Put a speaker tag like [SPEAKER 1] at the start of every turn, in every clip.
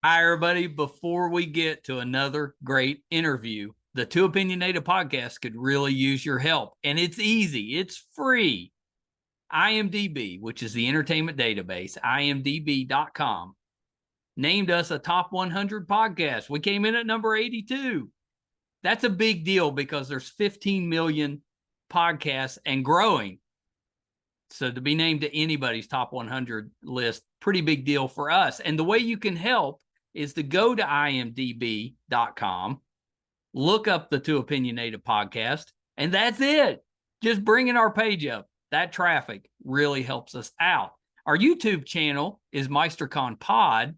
[SPEAKER 1] Hi, everybody. Before we get to another great interview, the Too Opinionated podcast could really use your help. And it's easy, it's free. IMDb, which is the entertainment database, imdb.com, named us a top 100 podcast. We came in at number 82. That's a big deal because there's 15 million podcasts and growing. So to be named to anybody's top 100 list, pretty big deal for us. And the way you can help is to go to imdb.com, look up the Too Opinionated podcast, and that's it. Just bringing our page up. That traffic really helps us out. Our YouTube channel is MeisterCon Pod.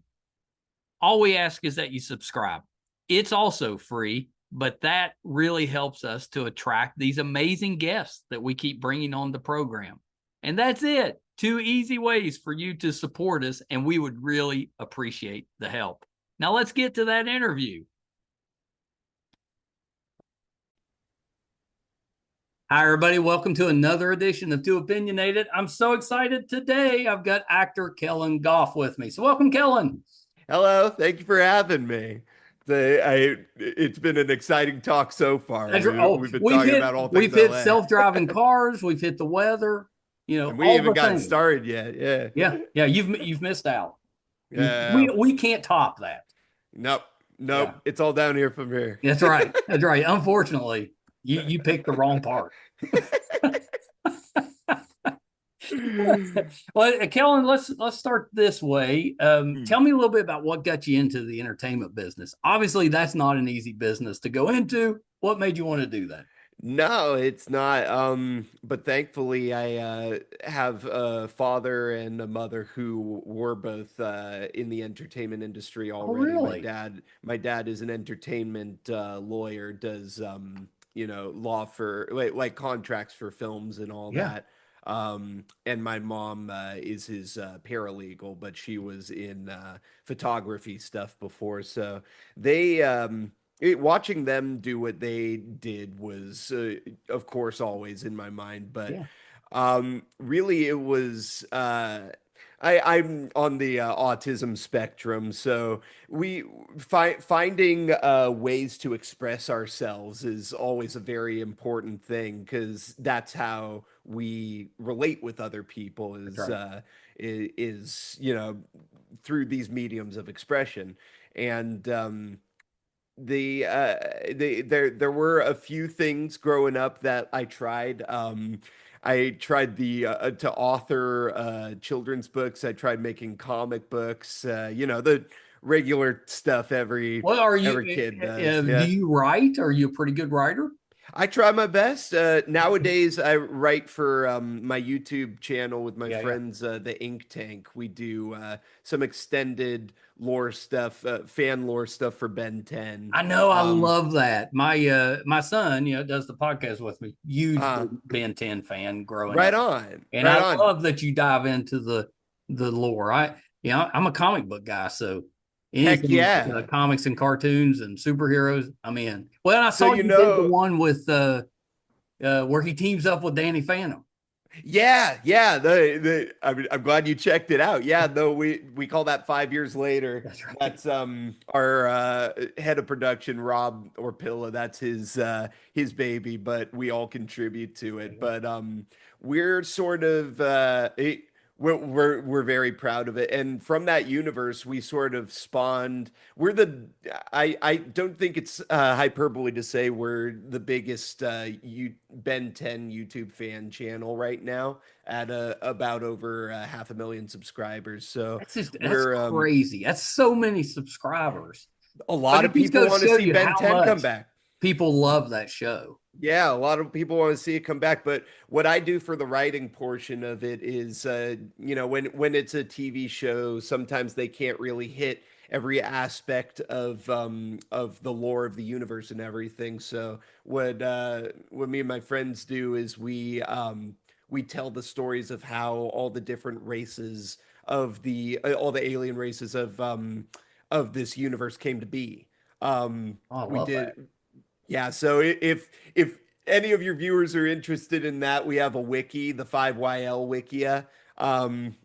[SPEAKER 1] All we ask is that you subscribe. It's also free, but that really helps us to attract these amazing guests that we keep bringing on the program. And that's it. Two easy ways for you to support us, and we would really appreciate the help. Now let's get to that interview. Hi, everybody. Welcome to another edition of Too Opinionated. I'm so excited today. I've got actor Kellen Goff with me. So welcome, Kellen.
[SPEAKER 2] Hello, thank you for having me. It's been an exciting talk so far. We've been talking about all
[SPEAKER 1] we've
[SPEAKER 2] things
[SPEAKER 1] hit
[SPEAKER 2] LA,
[SPEAKER 1] self-driving cars, we've hit the weather,
[SPEAKER 2] and we
[SPEAKER 1] all
[SPEAKER 2] even
[SPEAKER 1] the
[SPEAKER 2] got
[SPEAKER 1] things.
[SPEAKER 2] started yet. Yeah,
[SPEAKER 1] Yeah. You've missed out.
[SPEAKER 2] yeah.
[SPEAKER 1] We can't top that.
[SPEAKER 2] Nope, nope.
[SPEAKER 1] Yeah,
[SPEAKER 2] It's all down here from here.
[SPEAKER 1] that's right. That's right. Unfortunately, you picked the wrong part. Well, Kellen, let's start this way. Tell me a little bit about what got you into the entertainment business. Obviously, that's not an easy business to go into. What made you want to do that?
[SPEAKER 2] No, it's not. But thankfully, I have a father and a mother who were both in the entertainment industry
[SPEAKER 1] Oh,
[SPEAKER 2] already.
[SPEAKER 1] really?
[SPEAKER 2] My dad is an entertainment lawyer, does law for like contracts for films and all
[SPEAKER 1] Yeah.
[SPEAKER 2] that. And my mom is his paralegal, but she was in photography stuff before. So watching them do what they did was, of course, always in my mind. But
[SPEAKER 1] Yeah.
[SPEAKER 2] really, it was. I'm on the autism spectrum, so finding ways to express ourselves is always a very important thing because that's how we relate with other people.
[SPEAKER 1] That's right.
[SPEAKER 2] Is through these mediums of expression, and there were a few things growing up that I tried. I tried to author children's books. I tried making comic books. The regular stuff
[SPEAKER 1] Well, are
[SPEAKER 2] every
[SPEAKER 1] you?
[SPEAKER 2] kid does.
[SPEAKER 1] Do
[SPEAKER 2] Yeah.
[SPEAKER 1] you write? Are you a pretty good writer?
[SPEAKER 2] I try my best. Nowadays, I write for my YouTube channel with my
[SPEAKER 1] Yeah.
[SPEAKER 2] friends, the Ink Tank. We do some extended lore stuff, fan lore stuff for Ben 10.
[SPEAKER 1] I know. I
[SPEAKER 2] Um,
[SPEAKER 1] love that. My son, does the podcast with me. Huge
[SPEAKER 2] uh,
[SPEAKER 1] Ben 10 fan growing
[SPEAKER 2] right
[SPEAKER 1] up.
[SPEAKER 2] on,
[SPEAKER 1] And
[SPEAKER 2] right
[SPEAKER 1] I
[SPEAKER 2] on.
[SPEAKER 1] love that you dive into the lore. I'm a comic book guy, so
[SPEAKER 2] Heck
[SPEAKER 1] anything
[SPEAKER 2] yeah.
[SPEAKER 1] comics and cartoons and superheroes, I'm in. Well, I
[SPEAKER 2] So
[SPEAKER 1] saw you did the one with where he teams up with Danny Phantom.
[SPEAKER 2] yeah. I'm glad you checked it out. Yeah, though we call that 5 years later.
[SPEAKER 1] That's right.
[SPEAKER 2] That's our head of production, Rob or Pilla. That's his baby, but we all contribute to it. But we're sort of we're very proud of it. And from that universe, we sort of spawned. I don't think it's hyperbole to say we're the biggest Ben 10 YouTube fan channel right now at about over 500,000 subscribers. So
[SPEAKER 1] That's
[SPEAKER 2] we're
[SPEAKER 1] crazy. That's so many subscribers.
[SPEAKER 2] a
[SPEAKER 1] But
[SPEAKER 2] lot
[SPEAKER 1] it
[SPEAKER 2] of
[SPEAKER 1] just
[SPEAKER 2] people
[SPEAKER 1] goes
[SPEAKER 2] want
[SPEAKER 1] to
[SPEAKER 2] to
[SPEAKER 1] show
[SPEAKER 2] see
[SPEAKER 1] you
[SPEAKER 2] Ben
[SPEAKER 1] how
[SPEAKER 2] 10 come
[SPEAKER 1] much
[SPEAKER 2] back.
[SPEAKER 1] people love that show.
[SPEAKER 2] Yeah, a lot of people want to see it come back, but what I do for the writing portion of it is, when it's a TV show, sometimes they can't really hit every aspect of the lore of the universe and everything. So what me and my friends do is we tell the stories of how all the different races of the all the alien races of this universe came to be.
[SPEAKER 1] Oh, I
[SPEAKER 2] We
[SPEAKER 1] love that.
[SPEAKER 2] did Yeah, so if any of your viewers are interested in that, we have a wiki, the 5YL Wikia.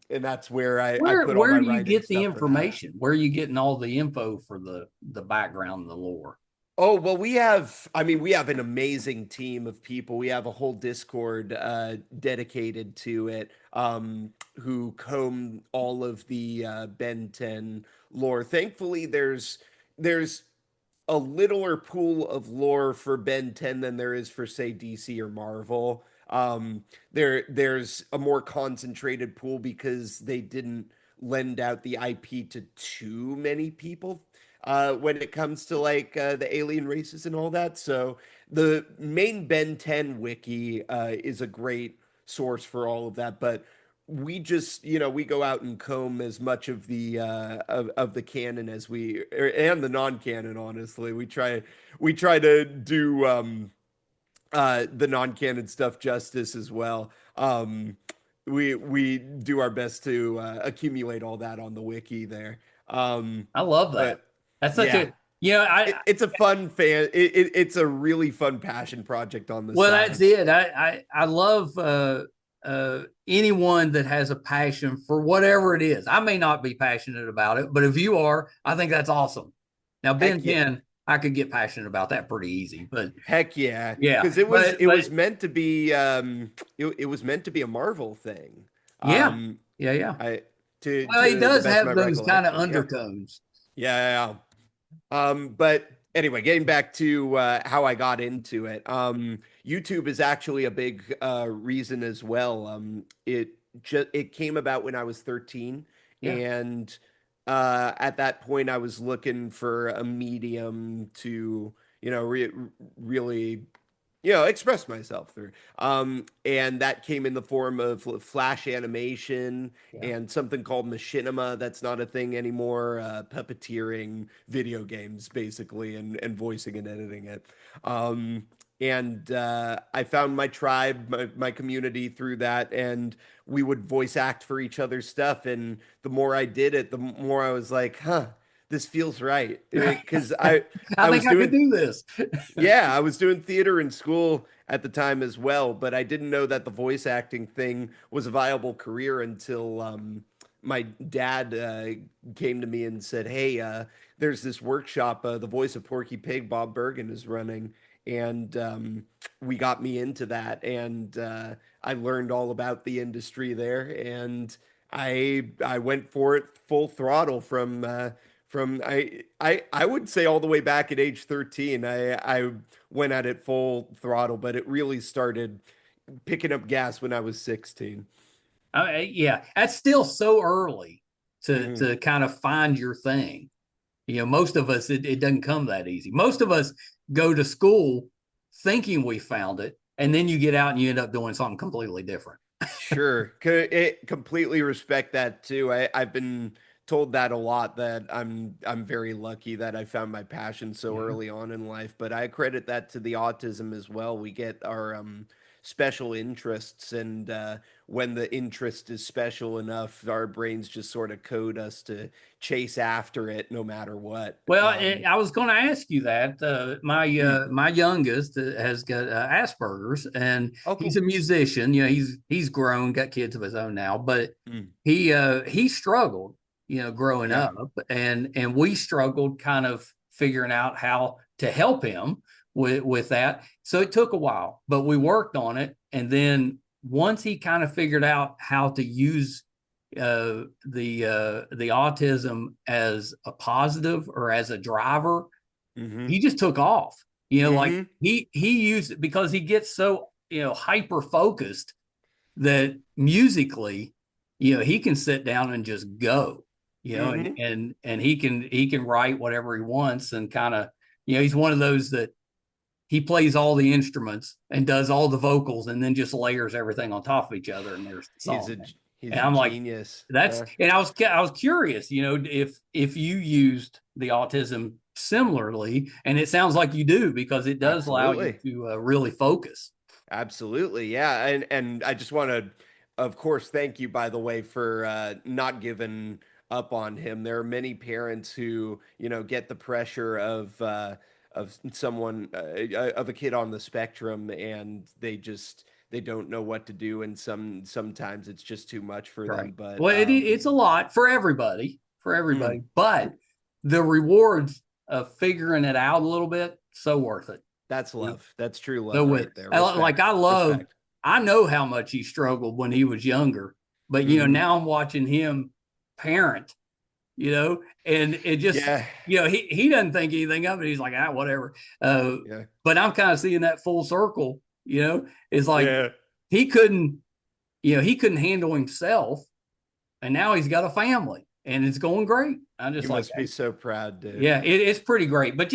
[SPEAKER 2] and that's where I
[SPEAKER 1] Where
[SPEAKER 2] put all my
[SPEAKER 1] do you
[SPEAKER 2] writing
[SPEAKER 1] get the
[SPEAKER 2] stuff for that.
[SPEAKER 1] information? Where are you getting all the info for the background, the lore?
[SPEAKER 2] Oh, well, we have an amazing team of people. We have a whole Discord dedicated to it, who comb all of the Ben 10 lore. Thankfully, there's a littler pool of lore for Ben 10 than there is for, say, DC or Marvel. There's a more concentrated pool because they didn't lend out the IP to too many people when it comes to like the alien races and all that. So the main Ben 10 wiki is a great source for all of that, but we go out and comb as much of the of the canon as and the non-canon. Honestly, we try to do the non-canon stuff justice as well. We do our best to accumulate all that on the wiki there.
[SPEAKER 1] I love that.
[SPEAKER 2] But
[SPEAKER 1] That's such
[SPEAKER 2] yeah,
[SPEAKER 1] a you know
[SPEAKER 2] it's a fun it's a really fun passion project on the
[SPEAKER 1] well, that's
[SPEAKER 2] side.
[SPEAKER 1] it. I love anyone that has a passion for whatever it is. I may not be passionate about it, but if you are, I think that's awesome. Now, Ben
[SPEAKER 2] Heck yeah.
[SPEAKER 1] 10, I could get passionate about that pretty easy, but
[SPEAKER 2] Heck yeah,
[SPEAKER 1] yeah,
[SPEAKER 2] because it was
[SPEAKER 1] but
[SPEAKER 2] it was meant to be it was meant to be a Marvel thing.
[SPEAKER 1] yeah,
[SPEAKER 2] Um
[SPEAKER 1] yeah, yeah.
[SPEAKER 2] I
[SPEAKER 1] Well, he
[SPEAKER 2] to the
[SPEAKER 1] does
[SPEAKER 2] best of my
[SPEAKER 1] have those kind of
[SPEAKER 2] recollection. Yeah.
[SPEAKER 1] undertones.
[SPEAKER 2] Yeah. But anyway, getting back to how I got into it. YouTube is actually a big reason as well. It came about when I was 13,
[SPEAKER 1] Yeah.
[SPEAKER 2] and at that point I was looking for a medium to, really express myself through. And that came in the form of flash animation
[SPEAKER 1] Yeah.
[SPEAKER 2] and something called machinima. That's not a thing anymore. Puppeteering video games, basically, and voicing and editing it. And I found my tribe, my community through that, and we would voice act for each other's stuff. And the more I did it, the more I was like, huh, this feels right. Because
[SPEAKER 1] I
[SPEAKER 2] I
[SPEAKER 1] think
[SPEAKER 2] was
[SPEAKER 1] I could
[SPEAKER 2] doing
[SPEAKER 1] do this.
[SPEAKER 2] yeah, I was doing theater in school at the time as well, but I didn't know that the voice acting thing was a viable career until my dad came to me and said, "Hey, there's this workshop. The voice of Porky Pig, Bob Bergen, is running." And we got me into that, and I learned all about the industry there, and I went for it full throttle from I would say all the way back at age 13. I went at it full throttle, but it really started picking up gas when I was 16.
[SPEAKER 1] Yeah, that's still so early to
[SPEAKER 2] Hmm.
[SPEAKER 1] to kind of find your thing. Most of us it doesn't come that easy. Most of us go to school thinking we found it, and then you get out and you end up doing something completely different.
[SPEAKER 2] Sure. Completely respect that too. I've been told that a lot, that I'm very lucky that I found my passion so
[SPEAKER 1] Yeah.
[SPEAKER 2] early on in life, but I credit that to the autism as well. We get our special interests, and when the interest is special enough, our brains just sort of code us to chase after it no matter what.
[SPEAKER 1] Well, I was going to ask you that. My
[SPEAKER 2] Hmm.
[SPEAKER 1] my youngest has got Asperger's, and
[SPEAKER 2] Oh,
[SPEAKER 1] he's
[SPEAKER 2] cool.
[SPEAKER 1] a musician. He's grown, got kids of his own now, but
[SPEAKER 2] Mm.
[SPEAKER 1] he struggled, growing
[SPEAKER 2] Yeah.
[SPEAKER 1] up, and we struggled kind of figuring out how to help him with that. So it took a while, but we worked on it, and then once he kind of figured out how to use the autism as a positive or as a driver,
[SPEAKER 2] Hmm.
[SPEAKER 1] he just took off. Like
[SPEAKER 2] Hmm.
[SPEAKER 1] he used it because he gets so hyper focused that musically, he can sit down and just go, and
[SPEAKER 2] Hmm.
[SPEAKER 1] he can write whatever he wants and kind of, he's one of those that he plays all the instruments and does all the vocals and then just layers everything on top of each other and there's the
[SPEAKER 2] He's
[SPEAKER 1] song.
[SPEAKER 2] he's
[SPEAKER 1] And
[SPEAKER 2] a
[SPEAKER 1] I'm like,
[SPEAKER 2] genius.
[SPEAKER 1] that's and I was curious, if you used the autism similarly, and it sounds like you do because it does allow you
[SPEAKER 2] Absolutely.
[SPEAKER 1] to really focus.
[SPEAKER 2] Absolutely. Yeah. And I just want to, of course, thank you, by the way, for not giving up on him. There are many parents who, get the pressure of someone, of a kid on the spectrum, and they don't know what to do, and sometimes it's just too much for
[SPEAKER 1] Right.
[SPEAKER 2] them. But
[SPEAKER 1] Well, it's a lot for
[SPEAKER 2] mm,
[SPEAKER 1] everybody, but the rewards of figuring it out a little bit, so worth it.
[SPEAKER 2] that's
[SPEAKER 1] You know,
[SPEAKER 2] love. That's true
[SPEAKER 1] so
[SPEAKER 2] love
[SPEAKER 1] with
[SPEAKER 2] right there.
[SPEAKER 1] like
[SPEAKER 2] Respect. Respect.
[SPEAKER 1] I know how much he struggled when he was younger, but
[SPEAKER 2] Hmm.
[SPEAKER 1] now I'm watching him parent, and it just,
[SPEAKER 2] Yeah.
[SPEAKER 1] he doesn't think anything of it. He's like, whatever. Uh,
[SPEAKER 2] Yeah.
[SPEAKER 1] but I'm kind of seeing that full circle, it's like
[SPEAKER 2] Yeah.
[SPEAKER 1] he couldn't, he couldn't handle himself, and now he's got a family and it's going great. I'm just
[SPEAKER 2] You
[SPEAKER 1] like,
[SPEAKER 2] must be so proud, dude.
[SPEAKER 1] yeah, it's pretty great. But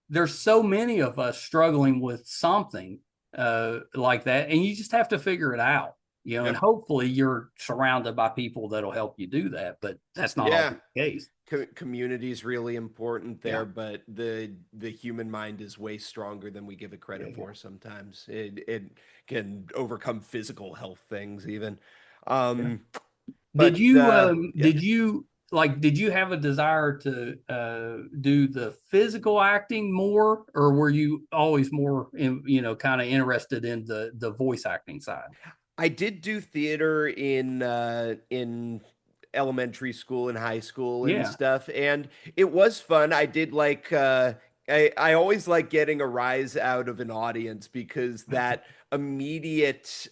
[SPEAKER 1] there's so many of us struggling with something like that, and you just have to figure it out. And
[SPEAKER 2] Yep.
[SPEAKER 1] hopefully you're surrounded by people that'll help you do that. But that's not
[SPEAKER 2] Yeah.
[SPEAKER 1] always the case.
[SPEAKER 2] Community is really important
[SPEAKER 1] Yeah,
[SPEAKER 2] there, but the human mind is way stronger than we give it credit
[SPEAKER 1] yeah,
[SPEAKER 2] for sometimes. It can overcome physical health things even.
[SPEAKER 1] yeah.
[SPEAKER 2] Um, but yeah.
[SPEAKER 1] Did you have a desire to do the physical acting more, or were you always more kind of interested in the voice acting side?
[SPEAKER 2] I did do theater in elementary school and high school and
[SPEAKER 1] Yeah.
[SPEAKER 2] stuff, and it was fun. I did like I always like getting a rise out of an audience because that immediate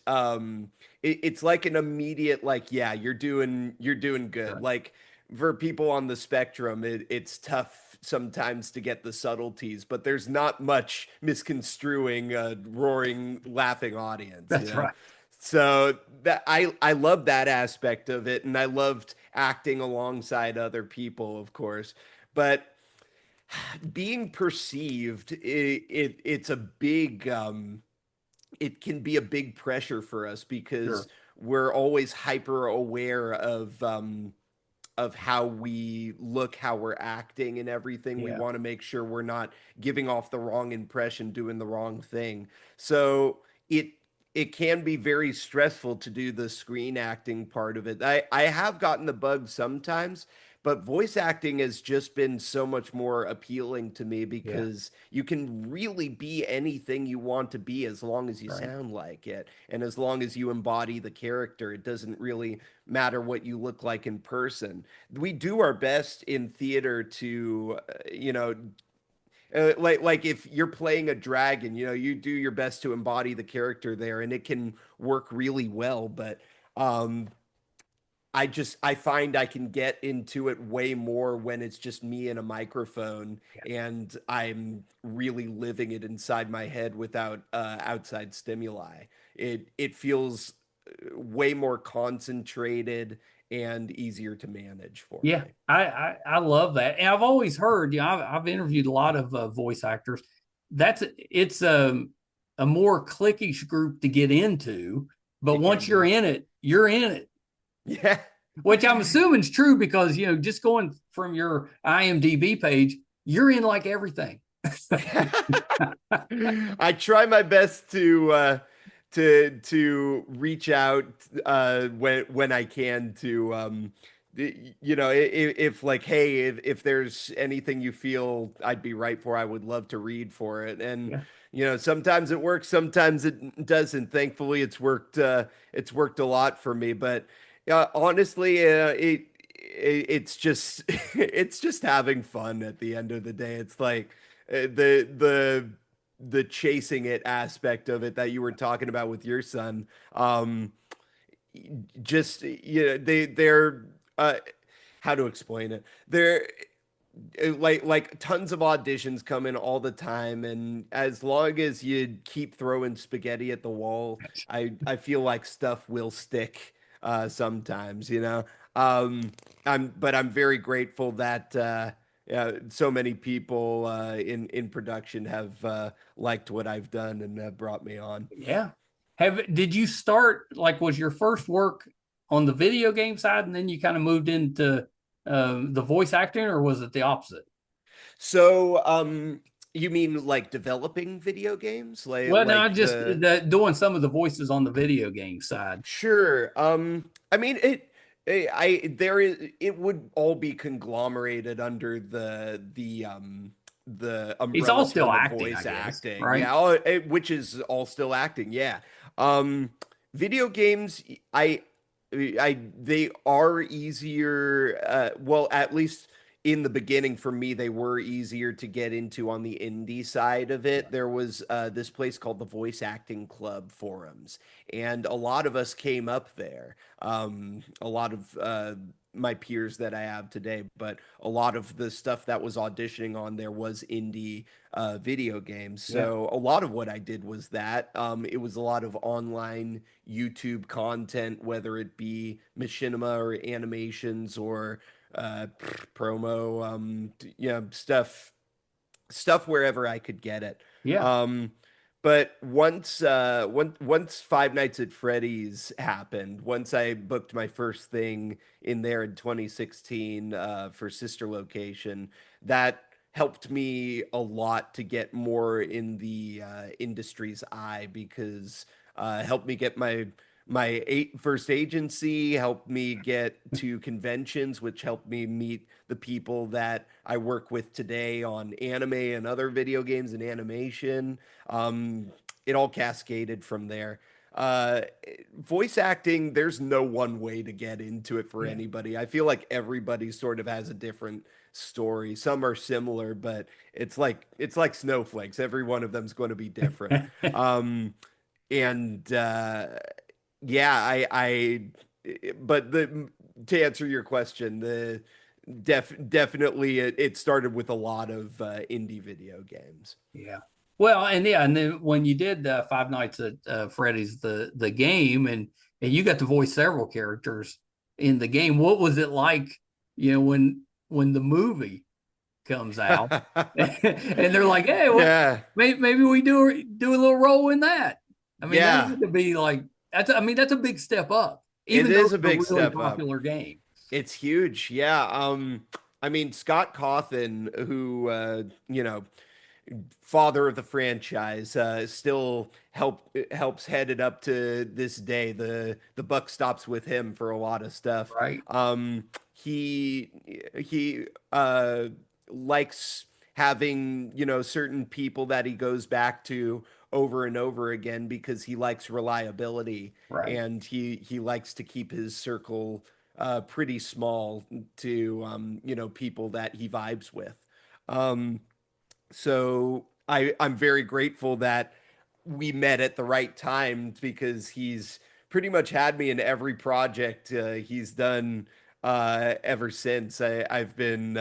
[SPEAKER 2] it's like an immediate like, yeah, you're doing good.
[SPEAKER 1] Sure.
[SPEAKER 2] Like for people on the spectrum, it's tough sometimes to get the subtleties, but there's not much misconstruing a roaring laughing audience, you
[SPEAKER 1] That's
[SPEAKER 2] know.
[SPEAKER 1] right.
[SPEAKER 2] So that I love that aspect of it, and I loved acting alongside other people, of course. But being perceived, it's a big it can be a big pressure for us because
[SPEAKER 1] Sure.
[SPEAKER 2] we're always hyper aware of how we look, how we're acting, and everything. We
[SPEAKER 1] Yeah.
[SPEAKER 2] want to make sure we're not giving off the wrong impression, doing the wrong thing. So it it can be very stressful to do the screen acting part of it. I have gotten the bug sometimes, but voice acting has just been so much more appealing to me
[SPEAKER 1] Yeah.
[SPEAKER 2] because you can really be anything you want to be as long as you
[SPEAKER 1] Right.
[SPEAKER 2] sound like it and as long as you embody the character. It doesn't really matter what you look like in person. We do our best in theater to, like if you're playing a dragon, you do your best to embody the character there, and it can work really well. But um, I find I can get into it way more when it's just me and a microphone,
[SPEAKER 1] Yeah.
[SPEAKER 2] and I'm really living it inside my head without outside stimuli. It feels way more concentrated and easier to manage for
[SPEAKER 1] Yeah,
[SPEAKER 2] me.
[SPEAKER 1] I love that, and I've always heard. I've interviewed a lot of voice actors. It's a more cliquish group to get into, but
[SPEAKER 2] It can
[SPEAKER 1] once you're
[SPEAKER 2] be.
[SPEAKER 1] in it, you're in it.
[SPEAKER 2] Yeah.
[SPEAKER 1] Which I'm assuming is true because just going from your IMDb page, you're in like everything.
[SPEAKER 2] I try my best to reach out when I can to if like, hey, if there's anything you feel I'd be right for, I would love to read for it. And
[SPEAKER 1] Yeah,
[SPEAKER 2] sometimes it works, sometimes it doesn't. Thankfully it's worked a lot for me, but honestly, it's just it's just having fun at the end of the day. It's like the chasing it aspect of it that you were talking about with your son. Just they're how to explain it. They're like tons of auditions come in all the time, and as long as you keep throwing spaghetti at the wall, I feel like stuff will stick sometimes, um I'm very grateful that so many people in production have liked what I've done and have brought me on.
[SPEAKER 1] yeah. Did you start like was your first work on the video game side, and then you kind of moved into the voice acting, or was it the opposite?
[SPEAKER 2] So you mean like developing video games,
[SPEAKER 1] Well, no,
[SPEAKER 2] like
[SPEAKER 1] just doing some of the voices on the video game side.
[SPEAKER 2] Sure. I mean, it would all be conglomerated under the the
[SPEAKER 1] He's
[SPEAKER 2] umbrella
[SPEAKER 1] all still
[SPEAKER 2] term of
[SPEAKER 1] acting, I
[SPEAKER 2] voice
[SPEAKER 1] guess,
[SPEAKER 2] acting.
[SPEAKER 1] right?
[SPEAKER 2] Yeah, which is all still acting. Yeah. Um, Video games, they are easier. Well, at least in the beginning for me, they were easier to get into on the indie side of it. There was this place called the Voice Acting Club forums, and a lot of us came up there. A lot of my peers that I have today, but a lot of the stuff that was auditioning on there was indie video games.
[SPEAKER 1] Yeah.
[SPEAKER 2] So a lot of what I did was that. It was a lot of online YouTube content, whether it be machinima or animations or promo, stuff wherever I could get it.
[SPEAKER 1] Yeah.
[SPEAKER 2] Um, but once Five Nights at Freddy's happened, once I booked my first thing in there in 2016 for Sister Location, that helped me a lot to get more in the industry's eye because helped me get my first agency, helped me get to conventions, which helped me meet the people that I work with today on anime and other video games and animation. Um, it all cascaded from there. Uh, Voice acting, there's no one way to get into it for
[SPEAKER 1] Yeah.
[SPEAKER 2] anybody. I feel like everybody sort of has a different story. Some are similar, but it's like snowflakes. Every one of them's going to be different. And yeah, but to answer your question, the definitely it started with a lot of indie video games.
[SPEAKER 1] Yeah. Well, and yeah, and then when you did Five Nights at Freddy's the game, and you got to voice several characters in the game, what was it like? When the movie comes out, and they're like, "Hey, what?
[SPEAKER 2] Yeah,
[SPEAKER 1] Maybe we do a little role in that." I mean, that
[SPEAKER 2] yeah,
[SPEAKER 1] had to be like that's. I mean, that's a big step up,
[SPEAKER 2] it
[SPEAKER 1] even though
[SPEAKER 2] is a
[SPEAKER 1] it's a
[SPEAKER 2] big
[SPEAKER 1] really
[SPEAKER 2] step up.
[SPEAKER 1] popular game.
[SPEAKER 2] It's huge. Yeah. I mean, Scott Cawthon, who father of the franchise, still helps head it up to this day. The buck stops with him for a lot of stuff.
[SPEAKER 1] Right.
[SPEAKER 2] He likes having certain people that he goes back to over and over again because he likes reliability
[SPEAKER 1] Right.
[SPEAKER 2] and he likes to keep his circle pretty small to people that he vibes with. Um, so I'm very grateful that we met at the right time because he's pretty much had me in every project he's done ever since. I've been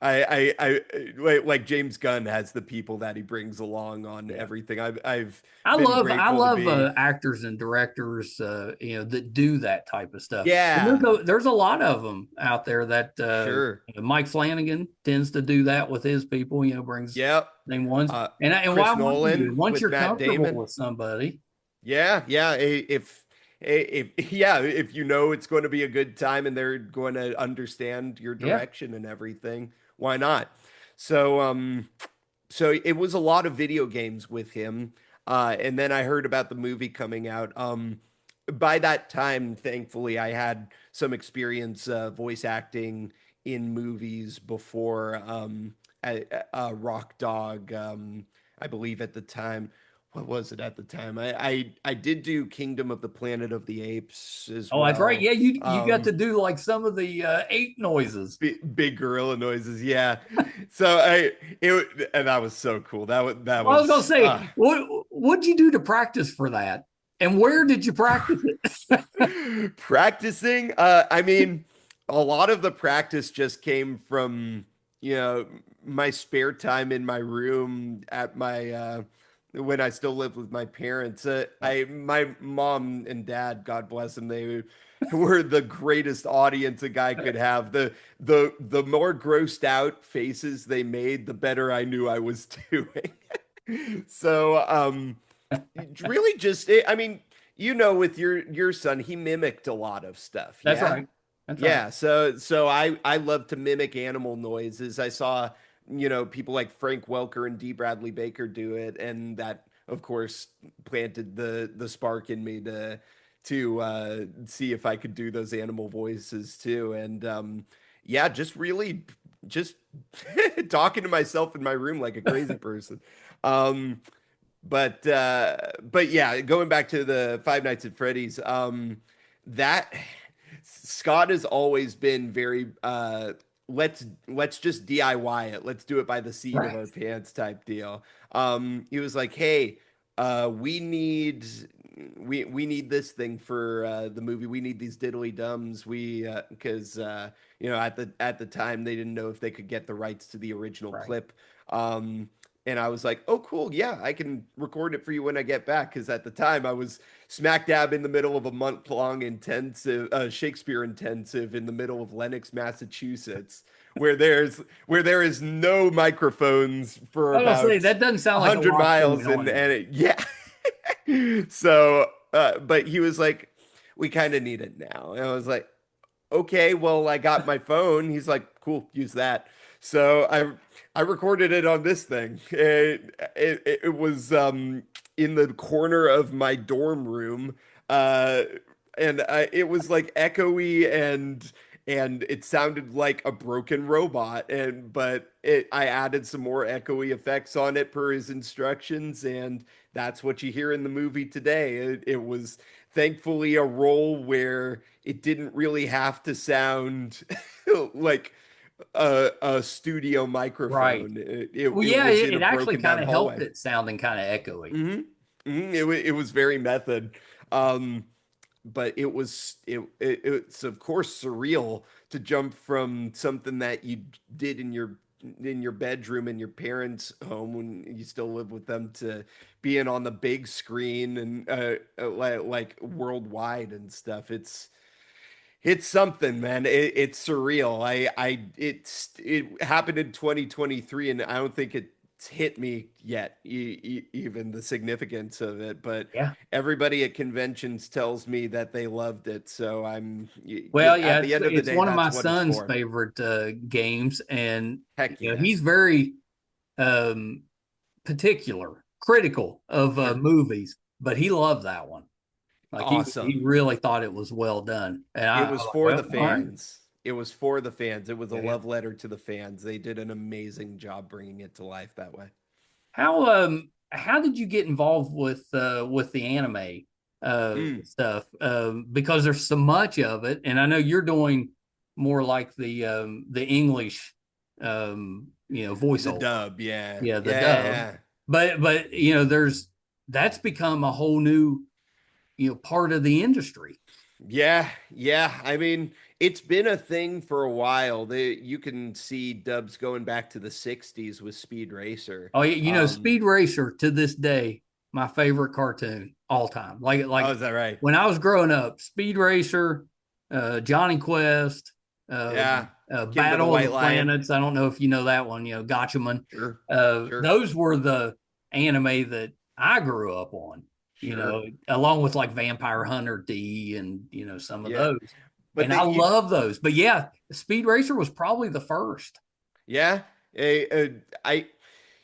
[SPEAKER 2] like James Gunn has the people that he brings along on
[SPEAKER 1] Yeah.
[SPEAKER 2] everything. I've
[SPEAKER 1] I
[SPEAKER 2] been
[SPEAKER 1] love I
[SPEAKER 2] grateful to
[SPEAKER 1] love
[SPEAKER 2] be.
[SPEAKER 1] actors and directors that do that type of stuff. And
[SPEAKER 2] Yeah,
[SPEAKER 1] there's a lot of them out there that
[SPEAKER 2] sure.
[SPEAKER 1] Mike Flanagan tends to do that with his people. Brings
[SPEAKER 2] Yep.
[SPEAKER 1] same ones. And why
[SPEAKER 2] Chris
[SPEAKER 1] wouldn't you?
[SPEAKER 2] Nolan
[SPEAKER 1] Once
[SPEAKER 2] with
[SPEAKER 1] you're
[SPEAKER 2] Matt
[SPEAKER 1] comfortable
[SPEAKER 2] Damon.
[SPEAKER 1] with somebody,
[SPEAKER 2] Yeah, yeah. If you know it's going to be a good time and they're going to understand your
[SPEAKER 1] yeah,
[SPEAKER 2] direction and everything, why not? So so it was a lot of video games with him. And then I heard about the movie coming out. By that time, thankfully, I had some experience voice acting in movies before Rock Dog, I believe at the time. What was it at the time? I did do Kingdom of the Planet of the Apes as
[SPEAKER 1] oh, that's right.
[SPEAKER 2] well.
[SPEAKER 1] Yeah, you got to do like some of the ape noises.
[SPEAKER 2] Big gorilla noises, yeah. So and that was so cool. That
[SPEAKER 1] Well, I was gonna
[SPEAKER 2] was
[SPEAKER 1] say, what'd you do to practice for that, and where did you practice it?
[SPEAKER 2] practicing. I mean, a lot of the practice just came from my spare time in my room at my when I still lived with my parents. My mom and dad, God bless them, they were the greatest audience a guy could have. The more grossed out faces they made, the better I knew I was doing. So really just I mean, with your son, he mimicked a lot of stuff.
[SPEAKER 1] That's
[SPEAKER 2] Yeah.
[SPEAKER 1] right. That's right.
[SPEAKER 2] Yeah, so I love to mimic animal noises. I saw, people like Frank Welker and D. Bradley Baker do it, and that of course planted the spark in me to see if I could do those animal voices too. And yeah, just really just talking to myself in my room like a crazy person. Um, but yeah, going back to the Five Nights at Freddy's, that Scott has always been very let's just DIY it. Let's do it by the seat of
[SPEAKER 1] Right.
[SPEAKER 2] our pants type deal. He was like, "Hey, we need we need this thing for the movie. We need these diddly dums. We because you know at the time they didn't know if they could get the rights to the original
[SPEAKER 1] Right.
[SPEAKER 2] clip. And I was like, oh, cool. Yeah, I can record it for you when I get back. Because at the time, I was smack dab in the middle of a month-long intensive, Shakespeare intensive in the middle of Lenox, Massachusetts, where there is no microphones for
[SPEAKER 1] I was gonna say
[SPEAKER 2] about
[SPEAKER 1] that doesn't sound like a
[SPEAKER 2] 100
[SPEAKER 1] lot going
[SPEAKER 2] miles.
[SPEAKER 1] on there.
[SPEAKER 2] Yeah. So, but he was like, we kind of need it now. And I was like, okay, well, I got my phone. He's like, cool, use that. So I recorded it on this thing. It was in the corner of my dorm room, uh, and it was like echoey and it sounded like a broken robot. And but I added some more echoey effects on it per his instructions, and that's what you hear in the movie today. It was thankfully a role where it didn't really have to sound like a studio
[SPEAKER 1] Right.
[SPEAKER 2] microphone.
[SPEAKER 1] Well,
[SPEAKER 2] It
[SPEAKER 1] yeah,
[SPEAKER 2] was in a
[SPEAKER 1] it actually
[SPEAKER 2] broken
[SPEAKER 1] kind
[SPEAKER 2] down
[SPEAKER 1] of helped
[SPEAKER 2] hallway.
[SPEAKER 1] it sounding kind of echoey.
[SPEAKER 2] It was very method. Um, but it's of course surreal to jump from something that you did in your bedroom in your parents' home when you still live with them to being on the big screen and like worldwide and stuff. It's something, man. It's surreal. It happened in 2023, and I don't think it's hit me yet, even the significance of it. But
[SPEAKER 1] Yeah.
[SPEAKER 2] everybody at conventions tells me that they loved it. So
[SPEAKER 1] Well, yeah,
[SPEAKER 2] at the end of the
[SPEAKER 1] it's
[SPEAKER 2] day,
[SPEAKER 1] one of my
[SPEAKER 2] that's what it's
[SPEAKER 1] son's
[SPEAKER 2] for.
[SPEAKER 1] favorite games, and
[SPEAKER 2] Heck yeah.
[SPEAKER 1] he's very um, particular, critical of
[SPEAKER 2] Sure.
[SPEAKER 1] movies, but he loved that one. Like he
[SPEAKER 2] Awesome.
[SPEAKER 1] really thought it was well done, and
[SPEAKER 2] It
[SPEAKER 1] I
[SPEAKER 2] was
[SPEAKER 1] was like,
[SPEAKER 2] for
[SPEAKER 1] well,
[SPEAKER 2] the
[SPEAKER 1] all right,
[SPEAKER 2] fans. It was for the fans. It was a
[SPEAKER 1] yeah, yeah.
[SPEAKER 2] love letter to the fans. They did an amazing job bringing it to life that way.
[SPEAKER 1] How did you get involved with the anime
[SPEAKER 2] Mm,
[SPEAKER 1] stuff? Because there's so much of it, and I know you're doing more like the English
[SPEAKER 2] the
[SPEAKER 1] voiceover,
[SPEAKER 2] dub, yeah.
[SPEAKER 1] yeah, the dub.
[SPEAKER 2] Yeah.
[SPEAKER 1] But there's that's become a whole new part of the industry.
[SPEAKER 2] Yeah, yeah. I mean, it's been a thing for a while. You can see dubs going back to the 60s with Speed Racer.
[SPEAKER 1] Oh,
[SPEAKER 2] Um,
[SPEAKER 1] Speed Racer to this day, my favorite cartoon all time.
[SPEAKER 2] oh,
[SPEAKER 1] Like
[SPEAKER 2] is that right?
[SPEAKER 1] when I was growing up, Speed Racer, Johnny Quest,
[SPEAKER 2] Yeah. Kimba the
[SPEAKER 1] Battle of the
[SPEAKER 2] White Lion.
[SPEAKER 1] Planets. I don't know if you know that one. Gotchaman.
[SPEAKER 2] Sure. Sure.
[SPEAKER 1] Those were the anime that I grew up on.
[SPEAKER 2] Sure.
[SPEAKER 1] Along with like Vampire Hunter D and some of
[SPEAKER 2] Yeah.
[SPEAKER 1] those.
[SPEAKER 2] But
[SPEAKER 1] And I
[SPEAKER 2] that you
[SPEAKER 1] love those. But yeah, Speed Racer was probably the first.
[SPEAKER 2] yeah, I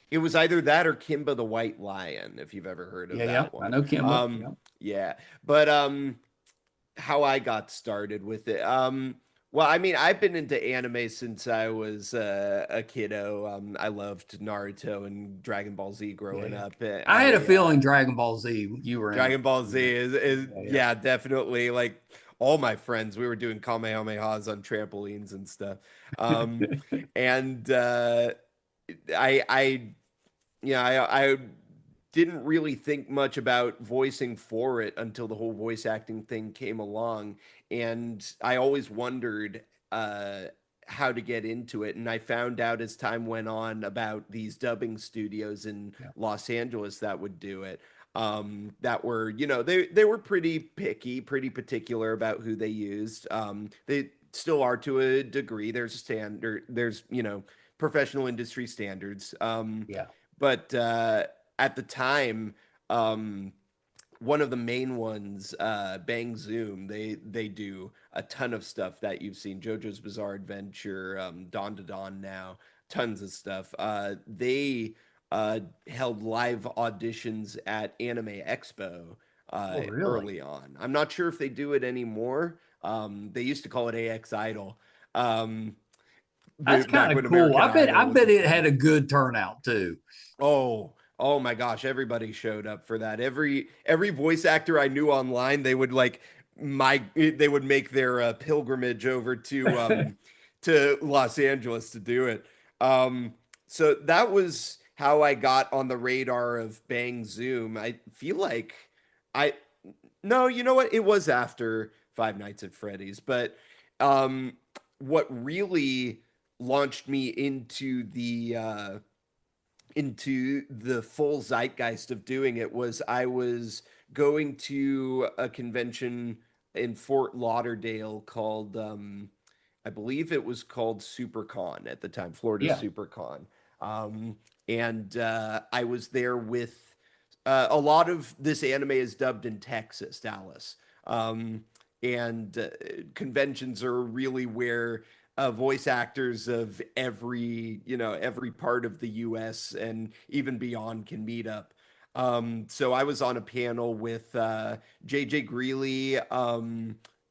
[SPEAKER 2] it was either that or Kimba the White Lion, if you've ever heard of
[SPEAKER 1] Yeah, yeah.
[SPEAKER 2] that
[SPEAKER 1] I
[SPEAKER 2] one.
[SPEAKER 1] know Kimba. Yeah.
[SPEAKER 2] Yeah. But how I got started with it. Well, I mean, I've been into anime since I was a kiddo. I loved Naruto and Dragon Ball Z
[SPEAKER 1] Yeah,
[SPEAKER 2] growing
[SPEAKER 1] yeah.
[SPEAKER 2] up.
[SPEAKER 1] I had a feeling Dragon Ball Z you were in.
[SPEAKER 2] Dragon Ball Z
[SPEAKER 1] Yeah,
[SPEAKER 2] is
[SPEAKER 1] yeah, yeah.
[SPEAKER 2] yeah, definitely like all my friends. We were doing Kamehamehas on trampolines and stuff. Um, and I yeah, I didn't really think much about voicing for it until the whole voice acting thing came along. And I always wondered uh, how to get into it. And I found out as time went on about these dubbing studios in
[SPEAKER 1] Yeah.
[SPEAKER 2] Los Angeles that would do it. That were, they were pretty picky, pretty particular about who they used. They still are to a degree. There's a standard, there's, professional industry standards.
[SPEAKER 1] Yeah.
[SPEAKER 2] But at the time, um, one of the main ones, Bang Zoom, they do a ton of stuff that you've seen. JoJo's Bizarre Adventure, Dawn to Dawn now, tons of stuff. They held live auditions at Anime Expo
[SPEAKER 1] Oh, really?
[SPEAKER 2] early on. I'm not sure if they do it anymore. They used to call it AX Idol. Um,
[SPEAKER 1] That's kind
[SPEAKER 2] back
[SPEAKER 1] of
[SPEAKER 2] when
[SPEAKER 1] cool.
[SPEAKER 2] American
[SPEAKER 1] I
[SPEAKER 2] Idol was
[SPEAKER 1] bet
[SPEAKER 2] a
[SPEAKER 1] it
[SPEAKER 2] thing.
[SPEAKER 1] had a good turnout too.
[SPEAKER 2] Oh my gosh, everybody showed up for that. Every voice actor I knew online, they would they would make their pilgrimage over to Los Angeles to do it. Um so that was how I got on the radar of Bang Zoom. I feel like I no, you know what? It was after Five Nights at Freddy's, but um what really launched me into the full zeitgeist of doing it was I was going to a convention in Fort Lauderdale called I believe it was called SuperCon at the time, Florida
[SPEAKER 1] Yeah.
[SPEAKER 2] SuperCon. Um, and I was there with a lot of this anime is dubbed in Texas, Dallas. Um, and conventions are really where voice actors of every part of the US and even beyond can meet up. So I was on a panel with JJ Greeley,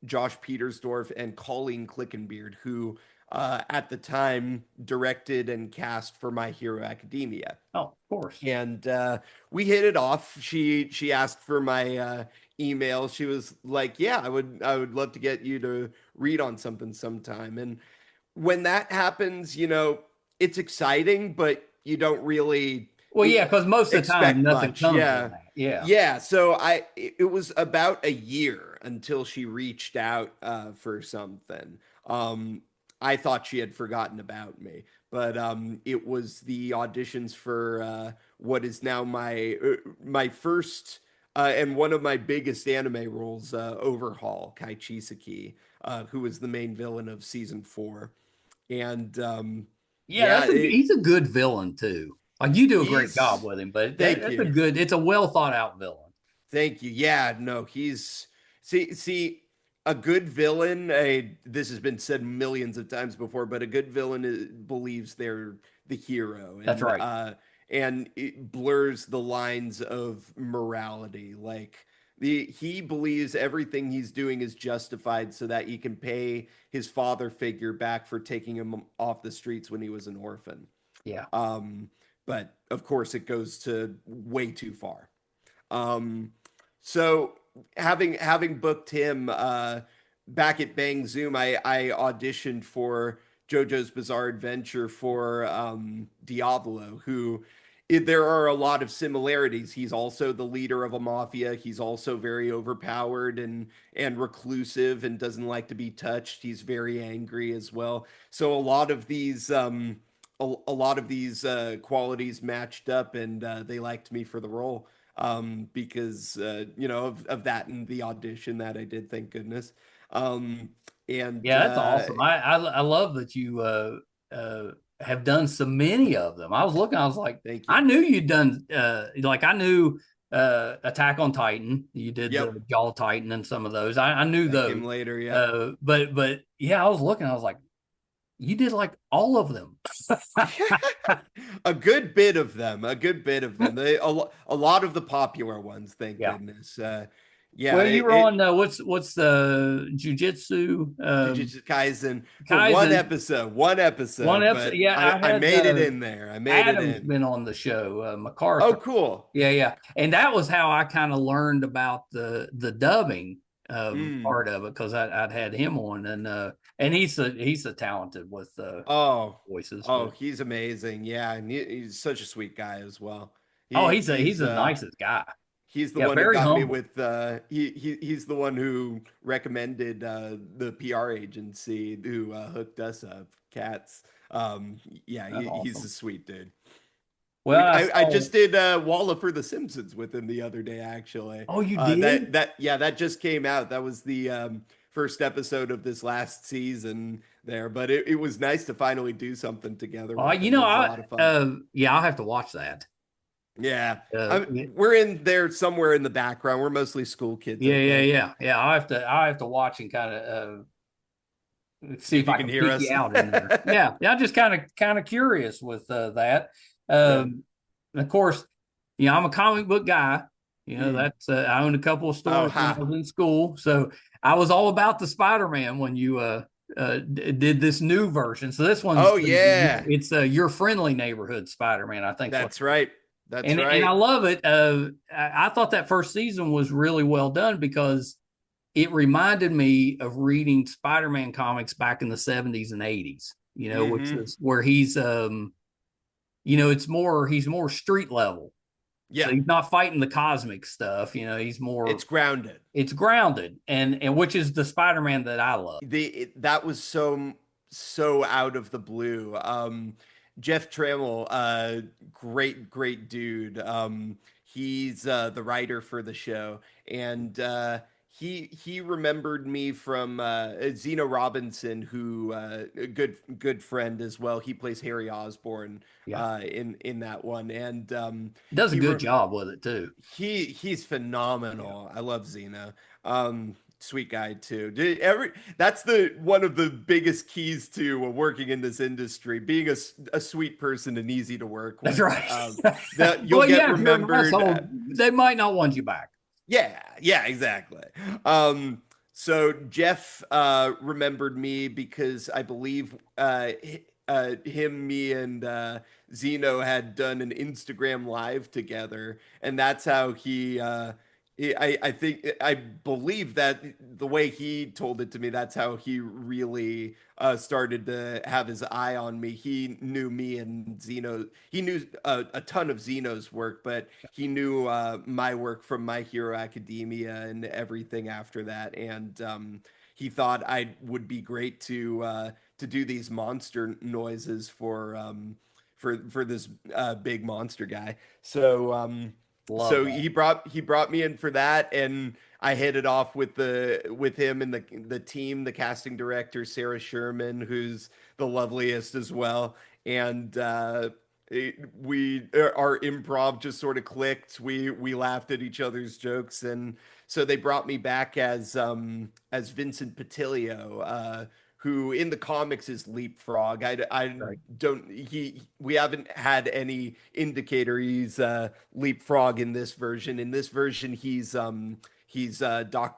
[SPEAKER 2] Josh Petersdorf, and Colleen Clickenbeard, who at the time directed and cast for My Hero Academia.
[SPEAKER 1] Oh, of course.
[SPEAKER 2] And we hit it off. She asked for my email. She was like, "Yeah, I would love to get you to read on something sometime." And when that happens, it's exciting, but you don't really
[SPEAKER 1] Well,
[SPEAKER 2] e-
[SPEAKER 1] yeah, because most of the time
[SPEAKER 2] expect
[SPEAKER 1] nothing
[SPEAKER 2] much.
[SPEAKER 1] comes from
[SPEAKER 2] Yeah.
[SPEAKER 1] that. Yeah.
[SPEAKER 2] Yeah. So it was about a year until she reached out for something. I thought she had forgotten about me, but it was the auditions for what is now my first and one of my biggest anime roles, Overhaul, Kai Chisaki, who was the main villain of season 4. And
[SPEAKER 1] Yeah,
[SPEAKER 2] yeah,
[SPEAKER 1] he's a good villain too. Like you do a great job
[SPEAKER 2] he's
[SPEAKER 1] with him, but
[SPEAKER 2] thank
[SPEAKER 1] that's a
[SPEAKER 2] you.
[SPEAKER 1] good, it's a well thought out villain.
[SPEAKER 2] Thank you. Yeah, no, he's see a good villain. This has been said millions of times before, but a good villain believes they're the hero,
[SPEAKER 1] That's right.
[SPEAKER 2] and it blurs the lines of morality. Like he believes everything he's doing is justified so that he can pay his father figure back for taking him off the streets when he was an orphan.
[SPEAKER 1] Yeah.
[SPEAKER 2] Um, but of course, it goes to way too far. Um, so having booked him back at Bang Zoom, I auditioned for JoJo's Bizarre Adventure for Diavolo, who there are a lot of similarities. He's also the leader of a mafia. He's also very overpowered and reclusive and doesn't like to be touched. He's very angry as well. So a lot of these qualities matched up, and they liked me for the role because of that and the audition that I did, thank goodness. Um, and
[SPEAKER 1] Yeah, that's awesome. I love that you have done so many of them. I was looking, I was like,
[SPEAKER 2] thank
[SPEAKER 1] I
[SPEAKER 2] you.
[SPEAKER 1] knew you'd done like I knew Attack on Titan. You did
[SPEAKER 2] Yep,
[SPEAKER 1] the Jaw Titan and some of those. I knew
[SPEAKER 2] that
[SPEAKER 1] those.
[SPEAKER 2] came later. Yep.
[SPEAKER 1] But yeah, I was looking, I was like, you did like all of them.
[SPEAKER 2] A good bit of them, a good bit of them. A lot of the popular ones, thank
[SPEAKER 1] Yeah.
[SPEAKER 2] goodness. Yeah,
[SPEAKER 1] Well, you were on what's the Jujitsu
[SPEAKER 2] Jujutsu Kaisen for
[SPEAKER 1] Kaisen
[SPEAKER 2] one
[SPEAKER 1] one
[SPEAKER 2] episode,
[SPEAKER 1] episode.
[SPEAKER 2] but
[SPEAKER 1] Yeah, I
[SPEAKER 2] I
[SPEAKER 1] had
[SPEAKER 2] made it in there. I made it
[SPEAKER 1] Adam's
[SPEAKER 2] in.
[SPEAKER 1] been on the show,
[SPEAKER 2] Oh,
[SPEAKER 1] MacArthur.
[SPEAKER 2] cool.
[SPEAKER 1] Yeah, yeah, and that was how I kind of learned about the dubbing
[SPEAKER 2] Mm.
[SPEAKER 1] part of it because I'd had him on, and he's a talented with
[SPEAKER 2] Oh,
[SPEAKER 1] voices.
[SPEAKER 2] oh,
[SPEAKER 1] But
[SPEAKER 2] he's amazing. Yeah, and he's such a sweet guy as well.
[SPEAKER 1] oh,
[SPEAKER 2] He
[SPEAKER 1] he's
[SPEAKER 2] he's
[SPEAKER 1] the nicest guy.
[SPEAKER 2] he's the
[SPEAKER 1] Yeah,
[SPEAKER 2] one who
[SPEAKER 1] very
[SPEAKER 2] got me
[SPEAKER 1] humble.
[SPEAKER 2] with he's the one who recommended the PR agency who hooked us up, Cats. Yeah,
[SPEAKER 1] That's
[SPEAKER 2] he's a
[SPEAKER 1] awesome.
[SPEAKER 2] sweet dude.
[SPEAKER 1] Well, I
[SPEAKER 2] I
[SPEAKER 1] saw.
[SPEAKER 2] just did Walla for the Simpsons with him the other day, actually.
[SPEAKER 1] Oh, you did?
[SPEAKER 2] That just came out. That was the first episode of this last season there, but it was nice to finally do something together with
[SPEAKER 1] You
[SPEAKER 2] him.
[SPEAKER 1] know,
[SPEAKER 2] It was a lot of fun.
[SPEAKER 1] yeah, I'll have to watch that.
[SPEAKER 2] Yeah,
[SPEAKER 1] Uh,
[SPEAKER 2] we're in there somewhere in the background. We're mostly school kids,
[SPEAKER 1] yeah,
[SPEAKER 2] I
[SPEAKER 1] yeah,
[SPEAKER 2] think.
[SPEAKER 1] yeah, yeah. I'll have to watch and kind of
[SPEAKER 2] See
[SPEAKER 1] see
[SPEAKER 2] if
[SPEAKER 1] if
[SPEAKER 2] you
[SPEAKER 1] I
[SPEAKER 2] can
[SPEAKER 1] can
[SPEAKER 2] hear
[SPEAKER 1] peek you
[SPEAKER 2] us.
[SPEAKER 1] out in there. Yeah, yeah. I'm just kind of curious with that.
[SPEAKER 2] Yeah.
[SPEAKER 1] And of course, I'm a comic book guy.
[SPEAKER 2] Mm.
[SPEAKER 1] That's I owned a couple of
[SPEAKER 2] Oh,
[SPEAKER 1] stores when I
[SPEAKER 2] ha.
[SPEAKER 1] was in school, so I was all about the Spider-Man when you did this new version. So this one's
[SPEAKER 2] Oh yeah,
[SPEAKER 1] it's Your Friendly Neighborhood Spider-Man, I think.
[SPEAKER 2] that's right. That's
[SPEAKER 1] And I
[SPEAKER 2] right.
[SPEAKER 1] love it. I thought that first season was really well done because it reminded me of reading Spider-Man comics back in the 70s and 80s, which
[SPEAKER 2] Mm-hmm.
[SPEAKER 1] is where he's more street level. So
[SPEAKER 2] Yeah,
[SPEAKER 1] he's not fighting the cosmic stuff, he's more
[SPEAKER 2] it's grounded.
[SPEAKER 1] it's grounded and which is the Spider-Man that I love.
[SPEAKER 2] That was so out of the blue. Jeff Trammell, great dude. He's the writer for the show, and he remembered me from Zeno Robinson, who a good friend as well. He plays Harry Osborn
[SPEAKER 1] Yeah.
[SPEAKER 2] in that one, and
[SPEAKER 1] Does a
[SPEAKER 2] he
[SPEAKER 1] good
[SPEAKER 2] re-
[SPEAKER 1] job with it too.
[SPEAKER 2] he's
[SPEAKER 1] Yeah.
[SPEAKER 2] phenomenal. I love Xena. Sweet guy too. That's the one of the biggest keys to working in this industry, being a sweet person and easy to work
[SPEAKER 1] That's
[SPEAKER 2] with.
[SPEAKER 1] right.
[SPEAKER 2] That you'll
[SPEAKER 1] Well,
[SPEAKER 2] get
[SPEAKER 1] yeah, if you're an
[SPEAKER 2] remembered.
[SPEAKER 1] asshole, they might not want you back.
[SPEAKER 2] Yeah, exactly. So Jeff remembered me because I believe him, me, and Zeno had done an Instagram live together, and that's how I think I believe that the way he told it to me, that's how he really started to have his eye on me. He knew me and Zeno. He knew a ton of Zeno's work, but he knew my work from My Hero Academia and everything after that. And he thought I would be great to do these monster noises for this big monster guy. So
[SPEAKER 1] Love that.
[SPEAKER 2] he brought me in for that, and I hit it off with him and the team, the casting director Sarah Sherman, who's the loveliest as well, and our improv just sort of clicked. We laughed at each other's jokes, and so they brought me back as Vincent Patilio, who in the comics is Leapfrog. I
[SPEAKER 1] Right.
[SPEAKER 2] don't we haven't had any indicator he's Leapfrog in this version. In this version, he's Doc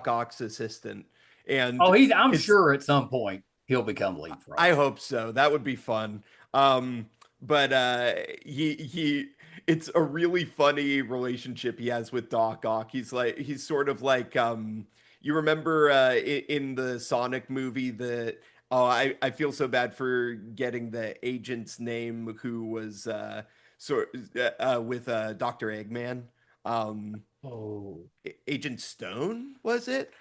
[SPEAKER 2] Ock's assistant,
[SPEAKER 1] Oh,
[SPEAKER 2] and
[SPEAKER 1] I'm
[SPEAKER 2] it's
[SPEAKER 1] sure at some point he'll become leapfrog.
[SPEAKER 2] I hope so. That would be fun. But he it's a really funny relationship he has with Doc Ock. He's sort of like you remember in the Sonic movie that oh I feel so bad for getting the agent's name who was with Dr. Eggman. Um
[SPEAKER 1] Oh,
[SPEAKER 2] Agent Stone, was it?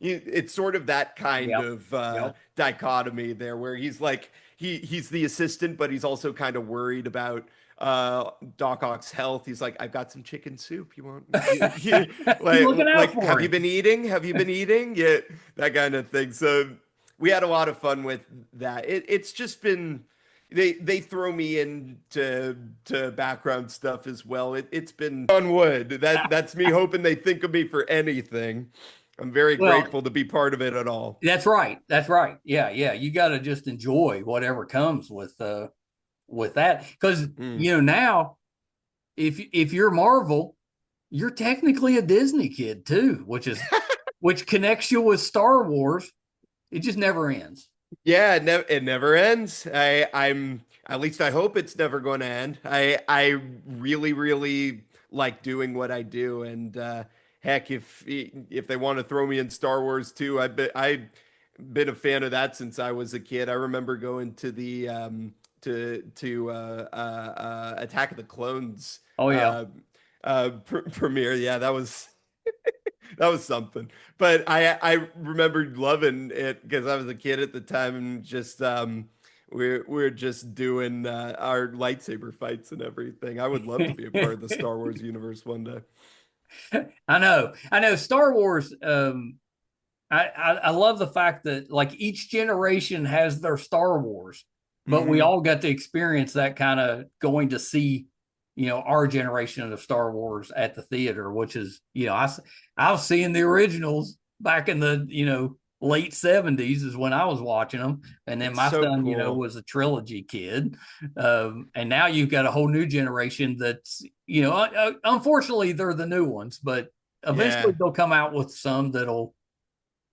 [SPEAKER 2] It's sort of that kind
[SPEAKER 1] yep,
[SPEAKER 2] of
[SPEAKER 1] yep.
[SPEAKER 2] dichotomy there, where he's like he's the assistant, but he's also kind of worried about Doc Ock's health. He's like, I've got some chicken soup. You want?
[SPEAKER 1] He's looking out
[SPEAKER 2] Like,
[SPEAKER 1] for
[SPEAKER 2] have you
[SPEAKER 1] him.
[SPEAKER 2] been eating? Have you been eating? Yeah, that kind of thing. So we had a lot of fun with that. It's just been they throw me into to background stuff as well. It's been on wood. That's me hoping they think of me for anything. I'm very
[SPEAKER 1] Well,
[SPEAKER 2] grateful to be part of it at all.
[SPEAKER 1] that's right. That's right. Yeah, yeah. You got to just enjoy whatever comes with that because
[SPEAKER 2] Mm.
[SPEAKER 1] now if you're Marvel, you're technically a Disney kid too, which connects you with Star Wars. It just never ends.
[SPEAKER 2] Yeah, it never ends. I'm at least I hope it's never going to end. I really like doing what I do, and heck, if they want to throw me in Star Wars too, I've been a fan of that since I was a kid. I remember going to the Attack of the Clones
[SPEAKER 1] Oh yeah.
[SPEAKER 2] premiere. Yeah, that was something. But I remembered loving it because I was a kid at the time and just we're just doing our lightsaber fights and everything. I would love to be a part of the Star Wars universe one day.
[SPEAKER 1] I know. I know. Star Wars. I love the fact that like each generation has their Star Wars, but we
[SPEAKER 2] Hmm.
[SPEAKER 1] all got to experience that kind of going to see, our generation of Star Wars at the theater, which is, I was seeing the originals back in the, late 70s is when I was watching them. And then
[SPEAKER 2] It's
[SPEAKER 1] my
[SPEAKER 2] so
[SPEAKER 1] son,
[SPEAKER 2] cool.
[SPEAKER 1] was a trilogy kid. And now you've got a whole new generation that's, unfortunately, they're the new ones, but eventually
[SPEAKER 2] Yeah.
[SPEAKER 1] they'll come out with some that'll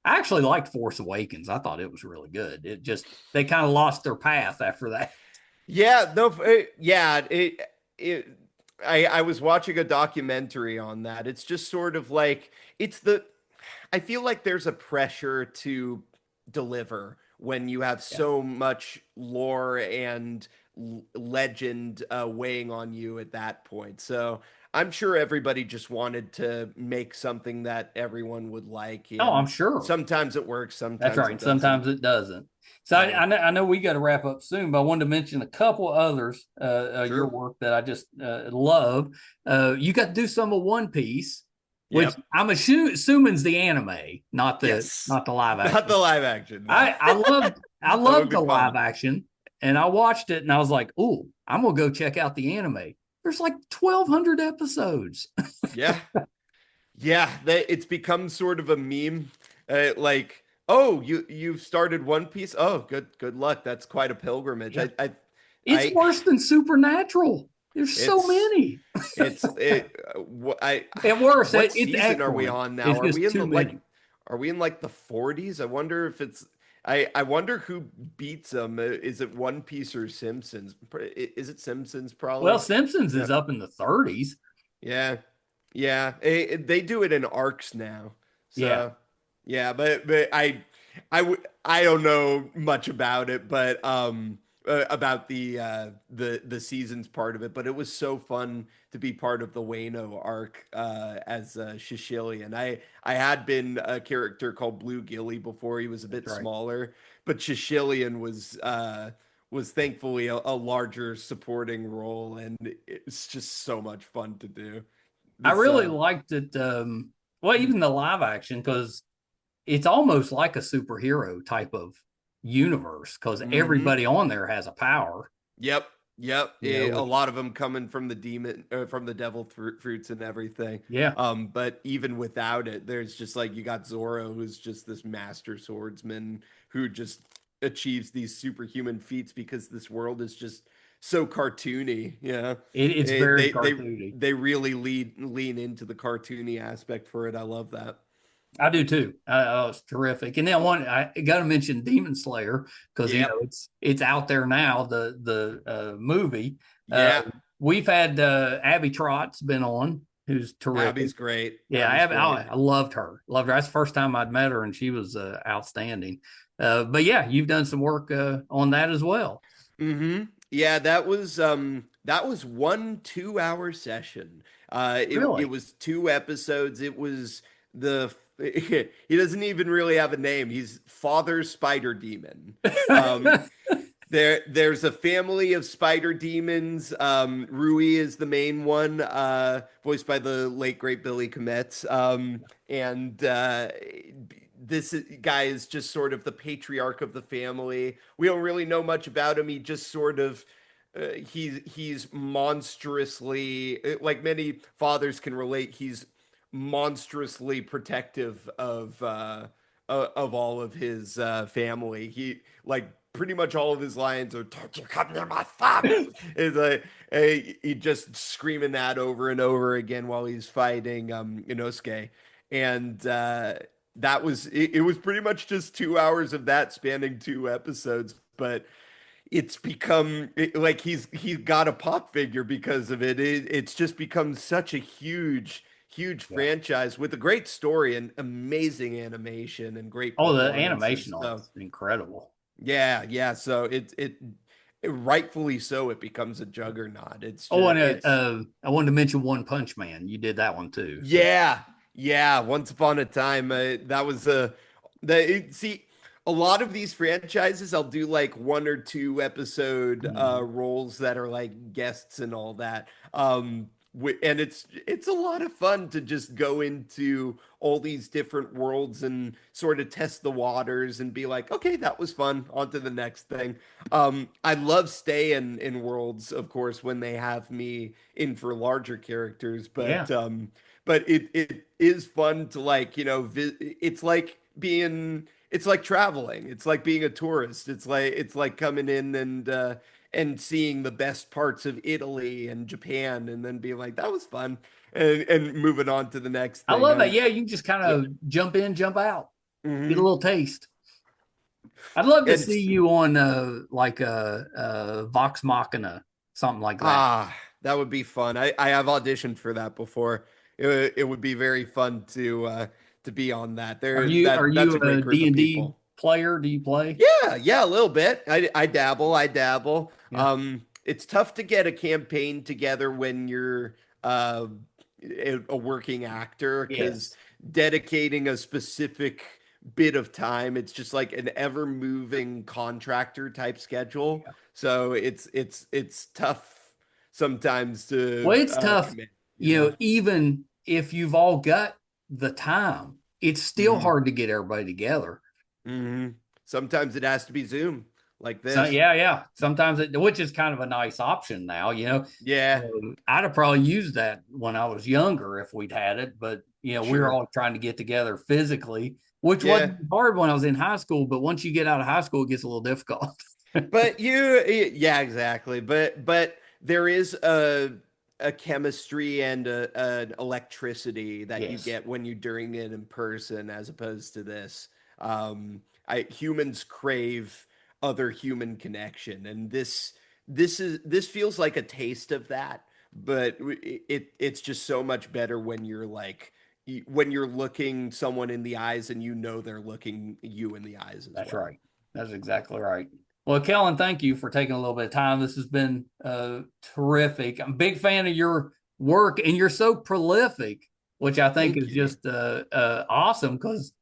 [SPEAKER 1] I actually liked Force Awakens. I thought it was really good. It just they kind of lost their path after that.
[SPEAKER 2] Yeah, no, yeah, it I was watching a documentary on that. It's just sort of like it's the I feel like there's a pressure to deliver when you have
[SPEAKER 1] Yeah.
[SPEAKER 2] so much lore and legend weighing on you at that point. So I'm sure everybody just wanted to make something that everyone would like,
[SPEAKER 1] Oh, I'm
[SPEAKER 2] and
[SPEAKER 1] sure.
[SPEAKER 2] sometimes it works,
[SPEAKER 1] That's
[SPEAKER 2] sometimes
[SPEAKER 1] right.
[SPEAKER 2] it
[SPEAKER 1] And
[SPEAKER 2] doesn't.
[SPEAKER 1] sometimes it doesn't. So
[SPEAKER 2] Yeah,
[SPEAKER 1] I know we got to wrap up soon, but I wanted to mention a couple others, your
[SPEAKER 2] sure.
[SPEAKER 1] work that I just love. You got to do some of One Piece, which
[SPEAKER 2] Yep.
[SPEAKER 1] I'm assuming is the anime,
[SPEAKER 2] Yes.
[SPEAKER 1] not the live
[SPEAKER 2] Not the
[SPEAKER 1] action.
[SPEAKER 2] live action. No.
[SPEAKER 1] I
[SPEAKER 2] That would
[SPEAKER 1] loved
[SPEAKER 2] be
[SPEAKER 1] the live
[SPEAKER 2] fun.
[SPEAKER 1] action, and I watched it, and I was like, "Oh, I'm gonna go check out the anime." There's like 1,200 episodes.
[SPEAKER 2] Yeah. Yeah, it's become sort of a meme. Like, oh, you've started One Piece. Oh, good luck. That's quite a pilgrimage.
[SPEAKER 1] Yeah, it's
[SPEAKER 2] I
[SPEAKER 1] worse than Supernatural. There's so
[SPEAKER 2] it's
[SPEAKER 1] many.
[SPEAKER 2] I
[SPEAKER 1] At worst,
[SPEAKER 2] what
[SPEAKER 1] it's
[SPEAKER 2] season are we
[SPEAKER 1] excellent.
[SPEAKER 2] on now?
[SPEAKER 1] It's just too many.
[SPEAKER 2] Are we in like the 40s? I wonder if it's I wonder who beats them. Is it One Piece or Simpsons? Is it Simpsons
[SPEAKER 1] Well,
[SPEAKER 2] probably?
[SPEAKER 1] Simpsons
[SPEAKER 2] Yeah.
[SPEAKER 1] is up in the 30s.
[SPEAKER 2] Yeah. Yeah, they do it in arcs now.
[SPEAKER 1] Yeah,
[SPEAKER 2] So, yeah, but I don't know much about it, but about the seasons part of it, but it was so fun to be part of the Wano arc as Shishilian. I had been a character called Blue Gilly before. He was a
[SPEAKER 1] that's
[SPEAKER 2] bit
[SPEAKER 1] right.
[SPEAKER 2] smaller, but Shishilian was thankfully a larger supporting role, and it's just so much fun to do.
[SPEAKER 1] I
[SPEAKER 2] This
[SPEAKER 1] really liked it. Well, even the live action, because it's almost like a superhero type of universe, because
[SPEAKER 2] hmm
[SPEAKER 1] everybody on there has a power.
[SPEAKER 2] Yep, yep.
[SPEAKER 1] You know,
[SPEAKER 2] A
[SPEAKER 1] which
[SPEAKER 2] lot of them coming from the demon, from the devil fruits and everything.
[SPEAKER 1] yeah,
[SPEAKER 2] But even without it, there's just like you got Zoro, who's just this master swordsman who just achieves these superhuman feats because this world is just so cartoony. Yeah,
[SPEAKER 1] it's
[SPEAKER 2] Eh,
[SPEAKER 1] very
[SPEAKER 2] they they
[SPEAKER 1] cartoony.
[SPEAKER 2] they really lean into the cartoony aspect for it. I love that.
[SPEAKER 1] I do too. It's terrific. And then I got to mention Demon Slayer because
[SPEAKER 2] Yep.
[SPEAKER 1] it's out there now. The movie. Uh,
[SPEAKER 2] Yeah.
[SPEAKER 1] we've had Abby Trott's been on, who's terrific.
[SPEAKER 2] Abby's great.
[SPEAKER 1] Yeah,
[SPEAKER 2] Abby's great.
[SPEAKER 1] I loved her. Loved her. That's the first time I'd met her, and she was outstanding. But yeah, you've done some work on that as well.
[SPEAKER 2] Yeah, that was 1 2 hour session. It
[SPEAKER 1] Really?
[SPEAKER 2] was 2 episodes. It was the he doesn't even really have a name. He's Father Spider Demon. Um there's a family of spider demons. Rui is the main one, voiced by the late great Billy Kometz. And this guy is just sort of the patriarch of the family. We don't really know much about him. He just sort of he's monstrously, like many fathers can relate. He's monstrously protective of all of his family. He like pretty much all of his lines are "Don't you come near my family." Is like he just screaming that over and over again while he's fighting Inosuke, and that was it was pretty much just 2 hours of that spanning 2 episodes, but it's become like he's got a pop figure because of it. It's just become such a huge
[SPEAKER 1] Yeah.
[SPEAKER 2] franchise with a great story and amazing animation and great
[SPEAKER 1] Oh, the
[SPEAKER 2] performances.
[SPEAKER 1] animation on
[SPEAKER 2] So
[SPEAKER 1] it's incredible.
[SPEAKER 2] yeah. So rightfully so. It becomes a juggernaut. It's
[SPEAKER 1] Oh,
[SPEAKER 2] just
[SPEAKER 1] and
[SPEAKER 2] it's
[SPEAKER 1] I wanted to mention One Punch Man. You did that one too. So
[SPEAKER 2] Yeah, yeah. Once upon a time, that was see a lot of these franchises. I'll do like 1 or 2 episode
[SPEAKER 1] mhm.
[SPEAKER 2] roles that are like guests and all that. And it's a lot of fun to just go into all these different worlds and sort of test the waters and be like, okay, that was fun. On to the next thing. I love staying in worlds, of course, when they have me in for larger characters,
[SPEAKER 1] Yeah.
[SPEAKER 2] but it is fun to like it's like traveling, it's like being a tourist, it's like coming in and seeing the best parts of Italy and Japan and then being like that was fun and moving on to the next
[SPEAKER 1] I
[SPEAKER 2] thing.
[SPEAKER 1] love that. Yeah, you just kind
[SPEAKER 2] Yeah,
[SPEAKER 1] of jump in, jump out. Get a
[SPEAKER 2] Hmm.
[SPEAKER 1] little taste. I'd love to
[SPEAKER 2] And
[SPEAKER 1] see you on like Vox Machina, something like that.
[SPEAKER 2] that would be fun. I have auditioned for that before. It would be very fun to be on that.
[SPEAKER 1] Are
[SPEAKER 2] There
[SPEAKER 1] you are
[SPEAKER 2] that's
[SPEAKER 1] you
[SPEAKER 2] a great
[SPEAKER 1] a
[SPEAKER 2] group
[SPEAKER 1] D
[SPEAKER 2] of
[SPEAKER 1] and D
[SPEAKER 2] people.
[SPEAKER 1] player? Do you play?
[SPEAKER 2] Yeah, yeah, a little bit. I dabble, I dabble.
[SPEAKER 1] Yeah.
[SPEAKER 2] It's tough to get a campaign together when you're uh, a working actor because
[SPEAKER 1] Yes.
[SPEAKER 2] dedicating a specific bit of time, it's just like an ever-moving contractor type schedule.
[SPEAKER 1] Yeah.
[SPEAKER 2] So it's tough sometimes to
[SPEAKER 1] Well, it's tough,
[SPEAKER 2] commit, you
[SPEAKER 1] you
[SPEAKER 2] know.
[SPEAKER 1] know, even if you've all got the time, it's still
[SPEAKER 2] Hmm.
[SPEAKER 1] hard to get everybody together.
[SPEAKER 2] Hmm. Sometimes it has to be Zoom like
[SPEAKER 1] So
[SPEAKER 2] this.
[SPEAKER 1] yeah, yeah. Sometimes which is kind of a nice option now, you know.
[SPEAKER 2] Yeah,
[SPEAKER 1] I'd have probably used that when I was younger if we'd had it, but you know, we were
[SPEAKER 2] sure.
[SPEAKER 1] all trying to get together physically, which
[SPEAKER 2] Yeah.
[SPEAKER 1] wasn't hard when I was in high school, but once you get out of high school, it gets a little difficult.
[SPEAKER 2] But yeah, exactly. But there is a chemistry and an electricity that you
[SPEAKER 1] Yes,
[SPEAKER 2] get when you're doing it in person as opposed to this. Humans crave other human connection, and this feels like a taste of that. But it's just so much better when you're like when you're looking someone in the eyes and you know they're looking you in the eyes as
[SPEAKER 1] that's
[SPEAKER 2] well.
[SPEAKER 1] right. That's exactly right. Well, Kellen, thank you for taking a little bit of time. This has been terrific. I'm a big fan of your work, and you're so prolific, which I think
[SPEAKER 2] Thank
[SPEAKER 1] is
[SPEAKER 2] you.
[SPEAKER 1] just awesome because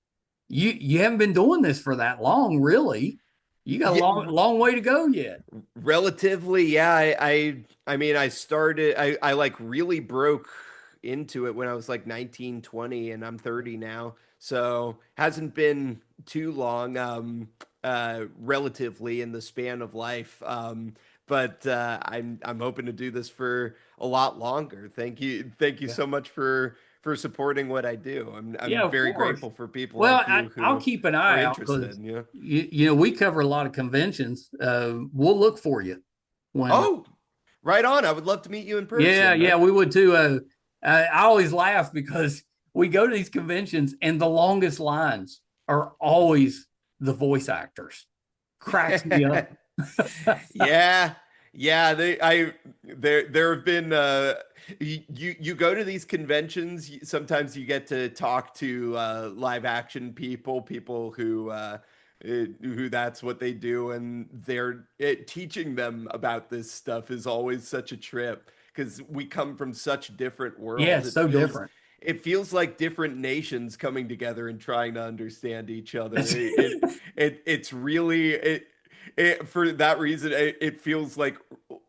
[SPEAKER 1] you haven't been doing this for that long, really. You got a
[SPEAKER 2] Yeah,
[SPEAKER 1] long way to go yet.
[SPEAKER 2] relatively, yeah. I mean, I started. I like really broke into it when I was like 19, 20, and I'm 30 now. So hasn't been too long, relatively in the span of life. But I'm hoping to do this for a lot longer. Thank you
[SPEAKER 1] Yeah.
[SPEAKER 2] so much for supporting what I do.
[SPEAKER 1] Yeah,
[SPEAKER 2] I'm
[SPEAKER 1] of
[SPEAKER 2] very
[SPEAKER 1] course.
[SPEAKER 2] grateful for people
[SPEAKER 1] Well,
[SPEAKER 2] like you
[SPEAKER 1] I'll
[SPEAKER 2] who
[SPEAKER 1] keep an
[SPEAKER 2] are
[SPEAKER 1] eye out
[SPEAKER 2] interested.
[SPEAKER 1] because
[SPEAKER 2] You know.
[SPEAKER 1] you know we cover a lot of conventions. We'll look for you when.
[SPEAKER 2] Oh, right on. I would love to meet you in
[SPEAKER 1] Yeah,
[SPEAKER 2] person,
[SPEAKER 1] yeah,
[SPEAKER 2] man.
[SPEAKER 1] we would too. I always laugh because we go to these conventions and the longest lines are always the voice actors. Cracks me up.
[SPEAKER 2] Yeah. Yeah, there have been you go to these conventions, sometimes you get to talk to live action people who that's what they do, and teaching them about this stuff is always such a trip because we come from such different
[SPEAKER 1] Yeah,
[SPEAKER 2] worlds.
[SPEAKER 1] it's so different.
[SPEAKER 2] It feels like different nations coming together and trying to understand each other. It's really for that reason it feels like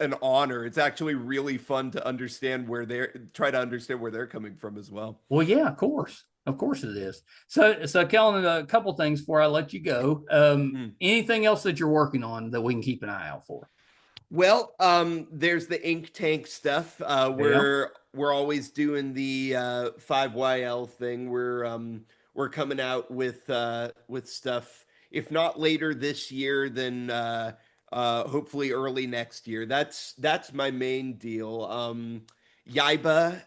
[SPEAKER 2] an honor. It's actually really fun to understand where they're try to understand where they're coming from as well.
[SPEAKER 1] Well, yeah, of course. Of course it is. So Kellen, a couple things before I let you go.
[SPEAKER 2] Hmm.
[SPEAKER 1] Anything else that you're working on that we can keep an eye out for?
[SPEAKER 2] Well, there's the ink tank stuff.
[SPEAKER 1] Yeah.
[SPEAKER 2] We're always doing the 5YL thing. We're coming out with stuff. If not later this year, then hopefully early next year. That's my main deal. Yaiba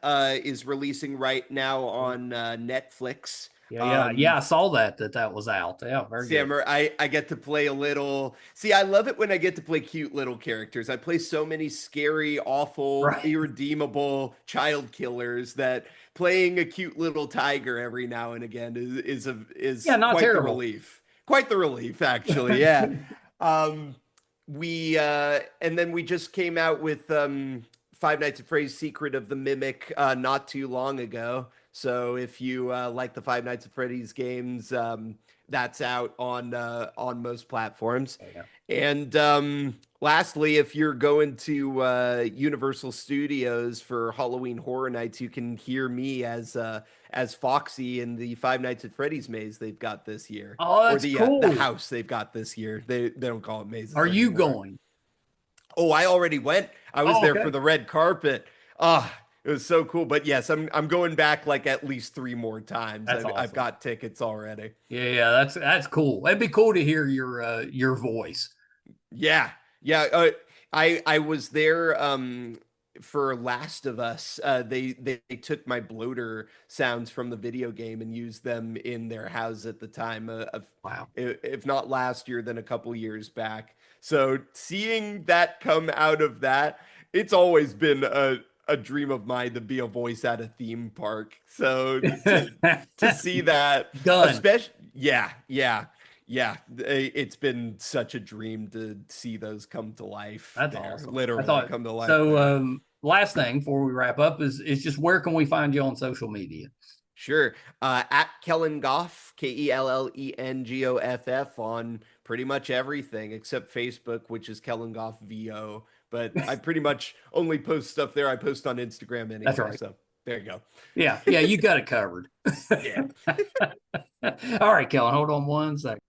[SPEAKER 2] is releasing right now on Netflix.
[SPEAKER 1] Yeah, yeah,
[SPEAKER 2] Um,
[SPEAKER 1] yeah. I saw that was out. Yeah, very good.
[SPEAKER 2] Sammer, I get to play a little. See, I love it when I get to play cute little characters. I play so many scary, awful,
[SPEAKER 1] Right.
[SPEAKER 2] irredeemable child killers that playing a cute little tiger every now and again
[SPEAKER 1] Yeah,
[SPEAKER 2] is
[SPEAKER 1] not
[SPEAKER 2] quite the
[SPEAKER 1] terrible.
[SPEAKER 2] relief. Quite the relief, actually. Yeah. Um, we and then we just came out with Five Nights at Freddy's Secret of the Mimic not too long ago. So if you like the Five Nights at Freddy's games, that's out on most platforms.
[SPEAKER 1] Yeah.
[SPEAKER 2] And lastly, if you're going to Universal Studios for Halloween Horror Nights, you can hear me as Foxy in the Five Nights at Freddy's maze they've got this year,
[SPEAKER 1] Oh,
[SPEAKER 2] or
[SPEAKER 1] that's
[SPEAKER 2] the
[SPEAKER 1] cool.
[SPEAKER 2] house they've got this year. They don't call it
[SPEAKER 1] Are
[SPEAKER 2] mazes
[SPEAKER 1] you
[SPEAKER 2] anymore.
[SPEAKER 1] going?
[SPEAKER 2] Oh, I already went. I was
[SPEAKER 1] Oh,
[SPEAKER 2] there for
[SPEAKER 1] okay.
[SPEAKER 2] the red carpet. Ah, it was so cool. But yes, I'm going back like at least three more times.
[SPEAKER 1] That's
[SPEAKER 2] I've
[SPEAKER 1] awesome.
[SPEAKER 2] got tickets already.
[SPEAKER 1] Yeah, yeah, that's cool. It'd be cool to hear your voice.
[SPEAKER 2] Yeah, yeah. I was there. for Last of Us, they took my bloater sounds from the video game and used them in their house at the time of,
[SPEAKER 1] Wow.
[SPEAKER 2] if not last year, then a couple years back. So seeing that come out of that, it's always been a dream of mine to be a voice at a theme park. So to see that,
[SPEAKER 1] Done.
[SPEAKER 2] especially, yeah, it's been such a dream to see those come to life
[SPEAKER 1] That's
[SPEAKER 2] there,
[SPEAKER 1] awesome. I
[SPEAKER 2] literally
[SPEAKER 1] thought
[SPEAKER 2] come to life
[SPEAKER 1] so.
[SPEAKER 2] there.
[SPEAKER 1] Last thing before we wrap up is just where can we find you on social media?
[SPEAKER 2] Sure. At Kellen Goff, KELLENGOFF on pretty much everything except Facebook, which is Kellen Goff VO. But I pretty much only post stuff there. I post on Instagram
[SPEAKER 1] That's
[SPEAKER 2] anyway.
[SPEAKER 1] right.
[SPEAKER 2] So there you go.
[SPEAKER 1] Yeah, you got it covered.
[SPEAKER 2] Yeah.
[SPEAKER 1] All right, Kellen, hold on one second.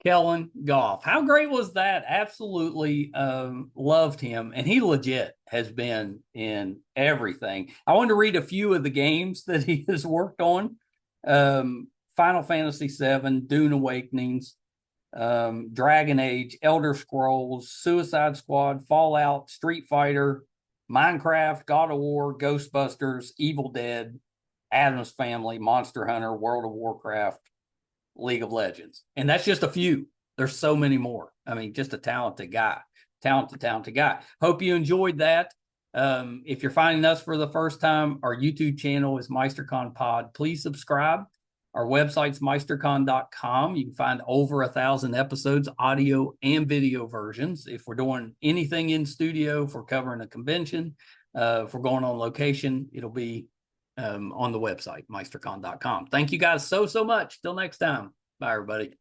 [SPEAKER 1] Kellen Goff. How great was that? Absolutely loved him. And he legit has been in everything. I wanted to read a few of the games that he has worked on. Final Fantasy VII, Dune Awakenings, Dragon Age, Elder Scrolls, Suicide Squad, Fallout, Street Fighter, Minecraft, God of War, Ghostbusters, Evil Dead, Addams Family, Monster Hunter, World of Warcraft, League of Legends. And that's just a few. There's so many more. I mean, just a talented guy. Talented guy. Hope you enjoyed that. If you're finding us for the first time, our YouTube channel is MeisterCon Pod. Please subscribe. Our website's meistercon.com. You can find over 1,000 episodes, audio and video versions. If we're doing anything in studio, if we're covering a convention, if we're going on location, it'll be on the website, meistercon.com. Thank you guys so much. Till next time. Bye, everybody.